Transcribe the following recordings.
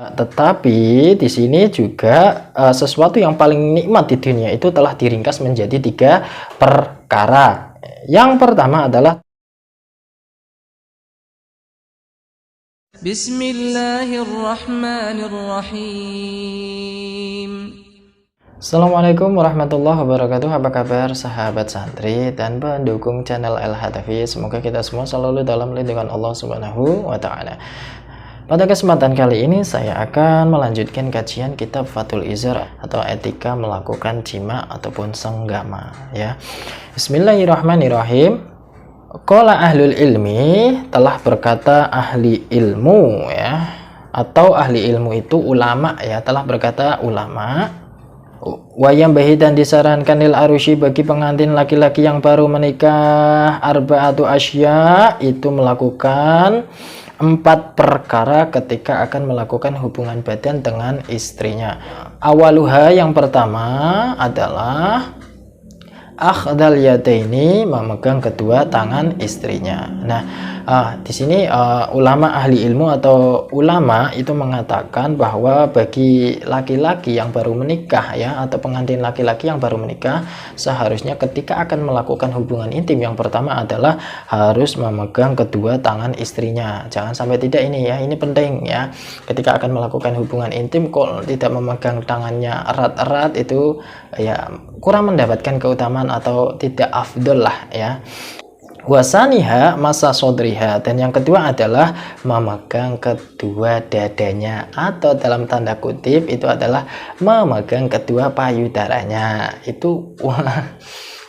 Tetapi di sini juga sesuatu yang paling nikmat di dunia itu telah diringkas menjadi 3 perkara. Yang pertama adalah Bismillahirrahmanirrahim. Assalamualaikum warahmatullahi wabarakatuh. Apa kabar sahabat santri dan pendukung channel El-Hadafi? Semoga kita semua selalu dalam lindungan Allah Subhanahu wa taala. Pada kesempatan kali ini saya akan melanjutkan kajian kitab Fathul Izar atau etika melakukan jima ataupun senggama ya. Bismillahirrahmanirrahim. Qala ahlul ilmi, telah berkata ahli ilmu ya, atau ahli ilmu itu ulama ya, telah berkata ulama. Wayam bahi, dan disarankan lil arushi, bagi pengantin laki-laki yang baru menikah, arba'atu asya, itu melakukan 4 perkara ketika akan melakukan hubungan badan dengan istrinya. Awaluha, yang pertama adalah akhdal yadaini, memegang kedua tangan istrinya. Nah, di sini ulama ahli ilmu atau ulama itu mengatakan bahwa bagi laki-laki yang baru menikah ya, atau pengantin laki-laki yang baru menikah, seharusnya ketika akan melakukan hubungan intim yang pertama adalah harus memegang kedua tangan istrinya. Jangan sampai tidak ini ya, ini penting ya. Ketika akan melakukan hubungan intim kok tidak memegang tangannya erat-erat, itu ya kurang mendapatkan keutamaan atau tidak afdol lah ya. Wasaniha masa sodriha, dan yang kedua adalah memegang kedua dadanya, atau dalam tanda kutip itu adalah memegang kedua payudaranya. Itu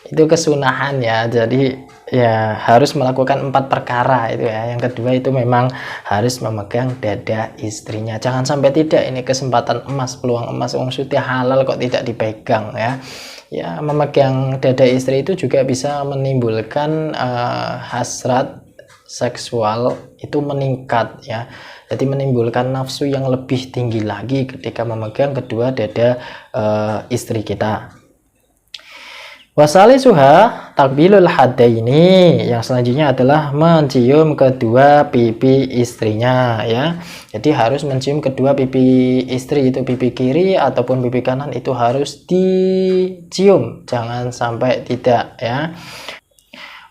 itu kesunahan ya. Jadi ya harus melakukan 4 perkara itu ya. Yang kedua itu memang harus memegang dada istrinya. Jangan sampai tidak, ini kesempatan emas, peluang emas, sudah halal kok tidak dipegang ya. Ya, memegang dada istri itu juga bisa menimbulkan hasrat seksual itu meningkat ya. Jadi menimbulkan nafsu yang lebih tinggi lagi ketika memegang kedua dada istri kita. Wasalisuha takbilul hadaini, yang selanjutnya adalah mencium kedua pipi istrinya ya. Jadi harus mencium kedua pipi istri, itu pipi kiri ataupun pipi kanan itu harus dicium, jangan sampai tidak ya.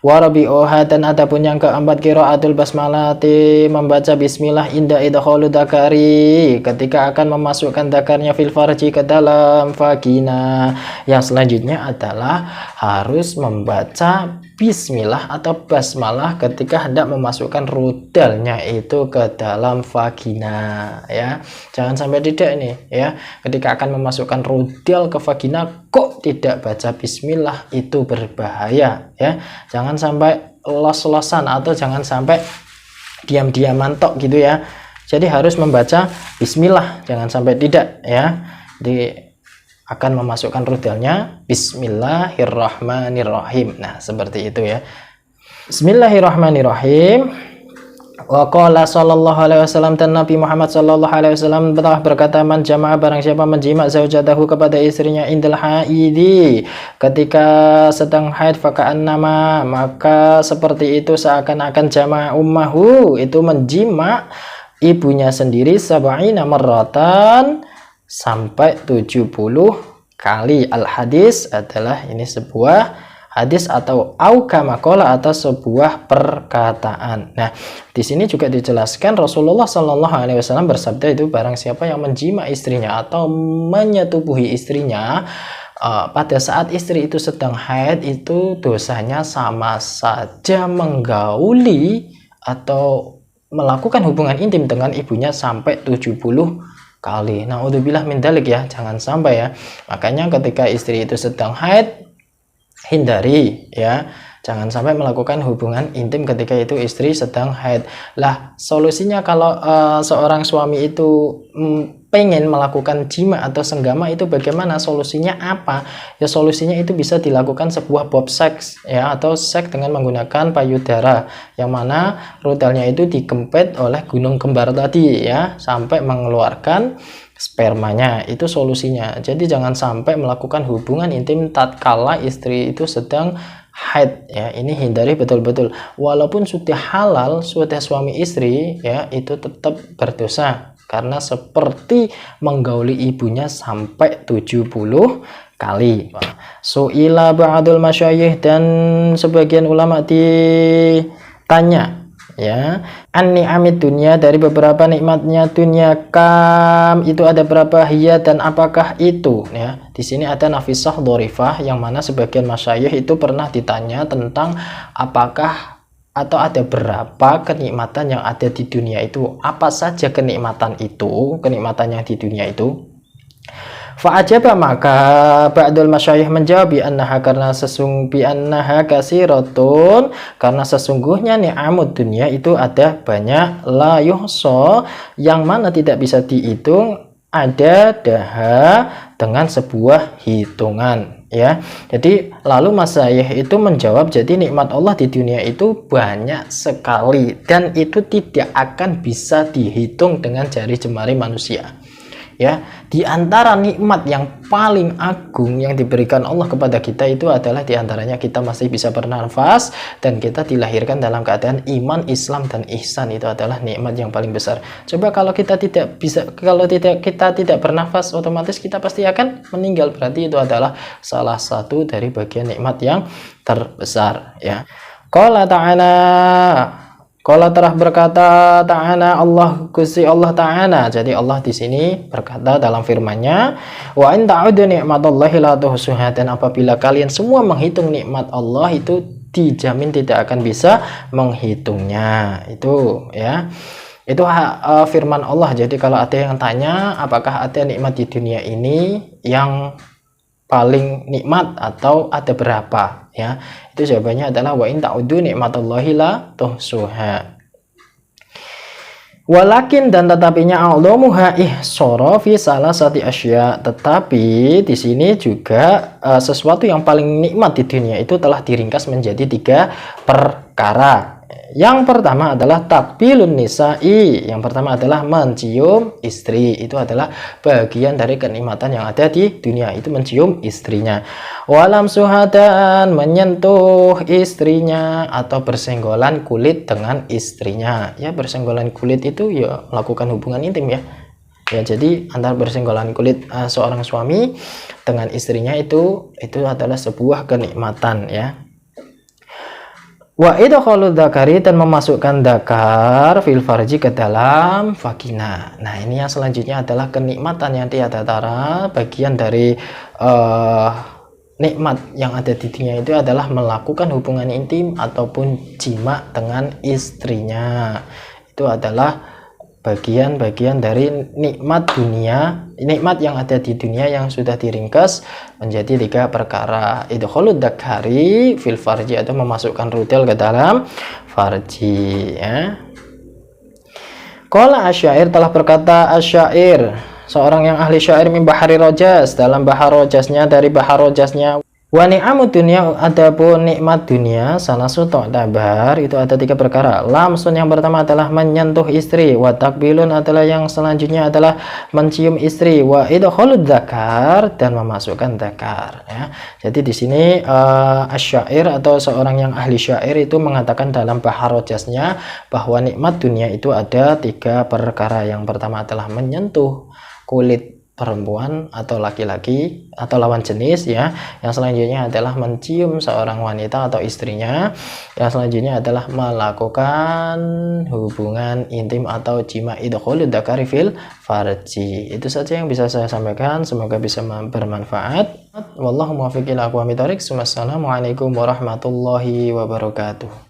Warabi'uha, dan adapun yang keempat qiraatul basmalati, membaca bismillah inda idkhulu dzakari, ketika akan memasukkan dzakarnya fil farji, ke dalam vagina. Yang selanjutnya adalah harus membaca bismillah atau basmalah ketika hendak memasukkan rudalnya itu ke dalam vagina ya. Jangan sampai tidak ini ya, ketika akan memasukkan rudal ke vagina kok tidak baca bismillah, itu berbahaya ya. Jangan sampai los-losan atau jangan sampai diam-diaman tok gitu ya. Jadi harus membaca bismillah, jangan sampai tidak ya. Di akan memasukkan rudalnya bismillahirrahmanirrahim. Nah, seperti itu ya. Bismillahirrahmanirrahim. Wa qala sallallahu alaihi wasallam, dan Nabi Muhammad sallallahu alaihi wasallam telah berkata, man jama'a, barang siapa menjima zaujatahu, kepada istrinya, indal haidi, ketika sedang haid, faka'annama, maka seperti itu seakan-akan jama'a ummahu, itu menjima ibunya sendiri, sab'ina marratan, sampai 70 kali. Al hadis adalah ini sebuah hadis atau aukamakola, atau sebuah perkataan. Nah, di sini juga dijelaskan Rasulullah Shallallahu Alaihi Wasallam bersabda, itu barang siapa yang menjima istrinya atau menyetubuhi istrinya pada saat istri itu sedang haid, itu dosanya sama saja menggauli atau melakukan hubungan intim dengan ibunya sampai 70 kali. Nah, udzubillah min dzalik ya, jangan sampai ya. Makanya ketika istri itu sedang haid, hindari ya, jangan sampai melakukan hubungan intim ketika itu istri sedang haid. Lah, solusinya kalau seorang suami itu pengen melakukan jima atau senggama, itu bagaimana? Solusinya apa? Ya, solusinya itu bisa dilakukan sebuah bob seks ya, atau seks dengan menggunakan payudara, yang mana rudalnya itu dikempet oleh gunung kembar tadi ya, sampai mengeluarkan spermanya. Itu solusinya. Jadi jangan sampai melakukan hubungan intim tatkala istri itu sedang haid ya. Ini hindari betul-betul. Walaupun sudah halal, sudah suami istri ya, itu tetap berdosa karena seperti menggauli ibunya sampai 70 kali. Su'ila ba'dul masyayikh, dan sebagian ulama ditanya ya, an-ni'amid dunya, dari beberapa nikmatnya dunia, kam itu ada berapa, hiya dan apakah itu ya. Di sini ada nafisah dhorifah, yang mana sebagian masyayikh itu pernah ditanya tentang apakah atau ada berapa kenikmatan yang ada di dunia itu, apa saja kenikmatan itu, kenikmatan yang di dunia itu. Fa'ajaba, maka ba'dul masyayikh menjawab, karena sesungguhnya ni'amud dunia itu ada banyak, la yuhsa, yang mana tidak bisa dihitung, ada daha dengan sebuah hitungan ya. Jadi lalu masyayikh itu menjawab, jadi nikmat Allah di dunia itu banyak sekali dan itu tidak akan bisa dihitung dengan jari jemari manusia. Ya, di antara nikmat yang paling agung yang diberikan Allah kepada kita itu adalah diantaranya kita masih bisa bernafas dan kita dilahirkan dalam keadaan iman, Islam dan ihsan. Itu adalah nikmat yang paling besar. Coba kalau kita tidak bernafas, otomatis kita pasti akan meninggal. Berarti itu adalah salah satu dari bagian nikmat yang terbesar ya. Qala ta'ala, Qala telah berkata ta'ala, Allah, Gusti Allah Ta'ala. Jadi Allah di sini berkata dalam firman-Nya, wa in ta'udu ni'matallahi la tuhsuha, dan apabila kalian semua menghitung nikmat Allah itu dijamin tidak akan bisa menghitungnya. Itu ya. Itu firman Allah. Jadi kalau ada yang tanya apakah ada nikmat di dunia ini yang paling nikmat atau ada berapa ya, itu jawabannya adalah wa in ta'udu nikmatallahi la tuhsuha. Walakin, dan tetapinya, a'dhamuha ihsara fi salasati asya, tetapi di sini juga sesuatu yang paling nikmat di dunia itu telah diringkas menjadi 3 perkara. Yang pertama adalah takbilun nisa'i, yang pertama adalah mencium istri. Itu adalah bagian dari kenikmatan yang ada di dunia, itu mencium istrinya. Walam suhadan, menyentuh istrinya atau bersenggolan kulit dengan istrinya. Ya, bersenggolan kulit itu ya melakukan hubungan intim ya. Ya, jadi antara bersenggolan kulit seorang suami dengan istrinya itu adalah sebuah kenikmatan ya. Wa idkhalu dzakari, dan memasukkan dzakar fil farji, ke dalam vagina. Nah, ini yang selanjutnya adalah kenikmatan yang tiada tara. Bagian dari nikmat yang ada di dunia itu adalah melakukan hubungan intim ataupun jima dengan istrinya. Itu adalah bagian-bagian dari nikmat dunia, nikmat yang ada di dunia yang sudah diringkas menjadi 3 perkara. Idkhulud dzakari fil farji, atau memasukkan rudal ke dalam farji ya. Qala asyair, telah berkata asyair, seorang yang ahli syair, min bahari rojas, dalam bahar rojasnya, dari bahar rojasnya. Wa ni'amud dunia, adapun nikmat dunia, salasu tu'tabar, itu ada 3 perkara. Lamsun, yang pertama adalah menyentuh istri. Wa takbilun adalah yang selanjutnya adalah mencium istri. Wa idkhulud dzakar, dan memasukkan dzakar ya. Jadi di sini asyair atau seorang yang ahli syair itu mengatakan dalam bahar rojasnya bahwa nikmat dunia itu ada 3 perkara. Yang pertama adalah menyentuh kulit perempuan atau laki-laki atau lawan jenis ya. Yang selanjutnya adalah mencium seorang wanita atau istrinya. Yang selanjutnya adalah melakukan hubungan intim atau jima, idkhulud dzakari fil farji. Itu saja yang bisa saya sampaikan, semoga bisa bermanfaat. Wallahu muwaffiq ila aqwamit thoriq. Wassalamualaikum warahmatullahi wabarakatuh.